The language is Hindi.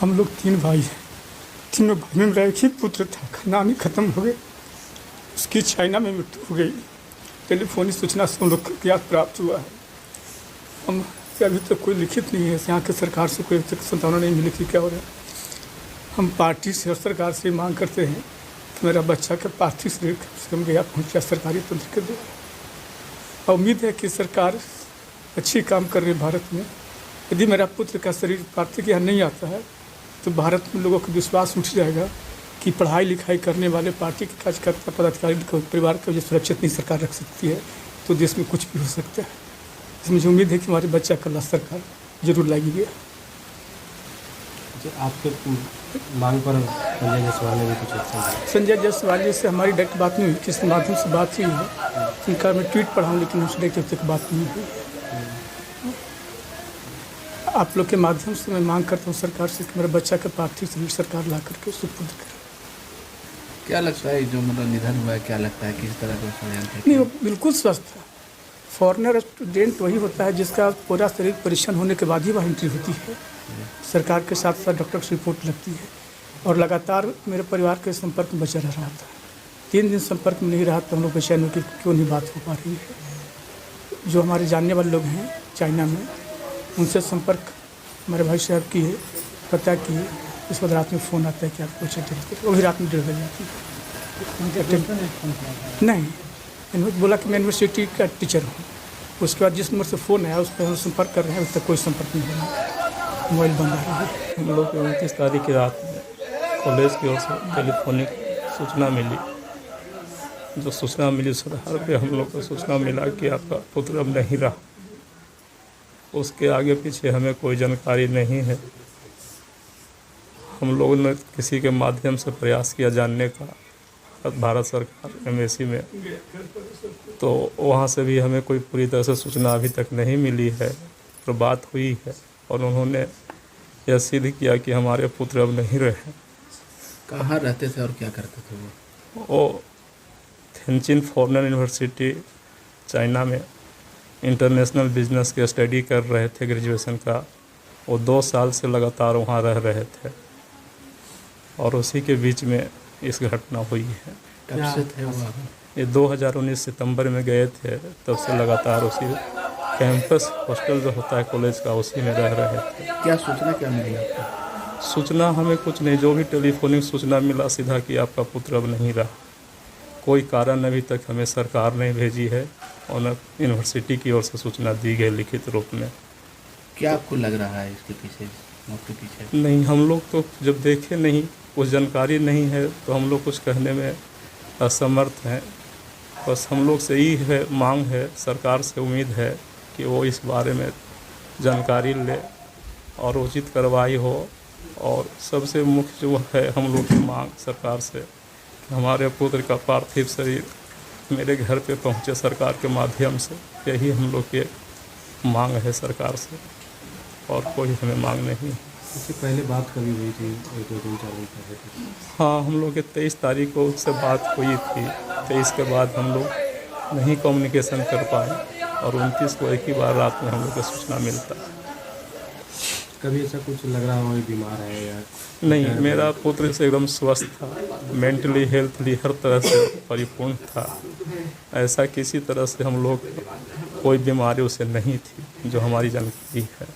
हम लोग 3 भाई हैं। तीनों भाई में मेरा एक ही पुत्र था, नाम ही खत्म हो गए। उसकी चाइना में मृत्यु हो गई। टेलीफोनिक सूचना से हम लोग को ज्ञात प्राप्त हुआ है। हम अभी तक कोई लिखित नहीं है, यहाँ की सरकार से कोई अभी तक संतावना नहीं मिली थी क्या हो रहा है। हम पार्टी से और सरकार से मांग करते हैं कि मेरा बच्चा के पार्थिव शरीर कम से कम गया पहुँचा सरकारी तंत्र के द्वारा। उम्मीद है कि सरकार अच्छी काम कर रही है भारत में। यदि मेरा पुत्र का शरीर पार्थिव यहाँ नहीं आता है तो भारत में लोगों का विश्वास उठ जाएगा कि पढ़ाई लिखाई करने वाले पार्टी के कार्यकर्ता पदाधिकारी को परिवार को जो सुरक्षित नहीं सरकार रख सकती है तो देश में कुछ भी हो सकता है। इसमें मुझे उम्मीद है कि हमारे बच्चा का लाश सरकार जरूर लाएगी। आपके मांग पर संजय जायसवाल ने भी कुछ संजय जायसवाल से हमारी डायरेक्ट बात नहीं हुई, किस माध्यम से बात हुई है उनका मैं ट्वीट पढ़ा हूँ, लेकिन उनसे डायरेक्ट तक बात नहीं हुई। आप लोग के माध्यम से मैं मांग करता हूँ सरकार से कि मेरे बच्चा के पार्थिव शरीर सरकार ला करके सुपुर्द करे। क्या लगता है जो मतलब निधन हुआ है, क्या लगता है किस तरह का षड्यंत्र? नहीं, वो बिल्कुल स्वस्थ है। फॉरेनर स्टूडेंट वही होता है जिसका पूरा शरीर परीक्षण होने के बाद ही वह एंट्री होती है। सरकार के साथ साथ डॉक्टर की रिपोर्ट लगती है और लगातार मेरे परिवार के संपर्क में बचा रह रहा था। 3 दिन संपर्क में नहीं रहा तो हम लोग बेचैन कि क्यों नहीं बात हो पा रही है। जो हमारे जानने वाले लोग हैं चाइना में, उनसे संपर्क हमारे भाई साहब की है, पता की है। इस बाद रात में फ़ोन आता है कि आपको अटेंड, वो भी रात में 1:30 बजे आती है। नहीं, इन्होंने बोला कि मैं यूनिवर्सिटी का टीचर हूँ। उसके बाद जिस नंबर से फ़ोन आया उस पर हम संपर्क कर रहे हैं, अभी तक कोई संपर्क नहीं हो रहा, मोबाइल बंद आ रहा है। हम लोग को 29 तारीख की रात में कॉलेज की ओर से टेलीफोनिक सूचना मिली। जो सूचना मिली उस आधार पर हम लोग को सूचना मिला कि आपका पुत्र अब नहीं रहा। उसके आगे पीछे हमें कोई जानकारी नहीं है। हम लोगों ने किसी के माध्यम से प्रयास किया जानने का भारत सरकार एम्बेसी में, तो वहाँ से भी हमें कोई पूरी तरह से सूचना अभी तक नहीं मिली है। तो बात हुई है और उन्होंने यह सिद्ध किया कि हमारे पुत्र अब नहीं रहे। कहाँ रहते थे और क्या करते थे वो थेंचिन फॉरेनर यूनिवर्सिटी चाइना में इंटरनेशनल बिजनेस के स्टडी कर रहे थे ग्रेजुएशन का। वो 2 साल से लगातार वहाँ रह रहे थे और उसी के बीच में इस घटना हुई है। कब से थे वो? ये 2019 सितंबर में गए थे, तब से लगातार उसी कैंपस हॉस्टल जो होता है कॉलेज का उसी में रह रहे थे। क्या सूचना क्या मिली आपको? सूचना हमें कुछ नहीं, जो भी टेलीफोनिक सूचना मिला सीधा कि आपका पुत्र अब नहीं रहा। कोई कारण अभी तक हमें सरकार ने भेजी है और न यूनिवर्सिटी की ओर से सूचना दी गई लिखित रूप में। क्या आपको लग रहा है इसके पीछे, मौत के पीछे? नहीं, हम लोग तो जब देखे नहीं, कुछ जानकारी नहीं है तो हम लोग कुछ कहने में असमर्थ हैं। बस हम लोग से ही है मांग है, सरकार से उम्मीद है कि वो इस बारे में जानकारी ले और उचित कार्रवाई हो। और सबसे मुख्य जो है हम लोग की मांग सरकार से कि हमारे पुत्र का पार्थिव शरीर मेरे घर पे पहुंचे सरकार के माध्यम से। यही हम लोग के मांग है सरकार से, और कोई हमें मांग नहीं। इससे पहले बात कभी हुई थी? 2 दिन 4 दिन पहले? हाँ, हम लोग के 23 तारीख को उससे बात हुई थी। 23 के बाद हम लोग नहीं कम्युनिकेशन कर पाए और 29 को एक ही बार रात में हम लोग को सूचना मिलता है। कभी ऐसा कुछ लग रहा हो बीमार है या नहीं, मेरा पुत्र से एकदम स्वस्थ था, मेंटली हेल्थली हर तरह से परिपूर्ण था। ऐसा किसी तरह से हम लोग कोई बीमारी उसे नहीं थी जो हमारी जानकारी है।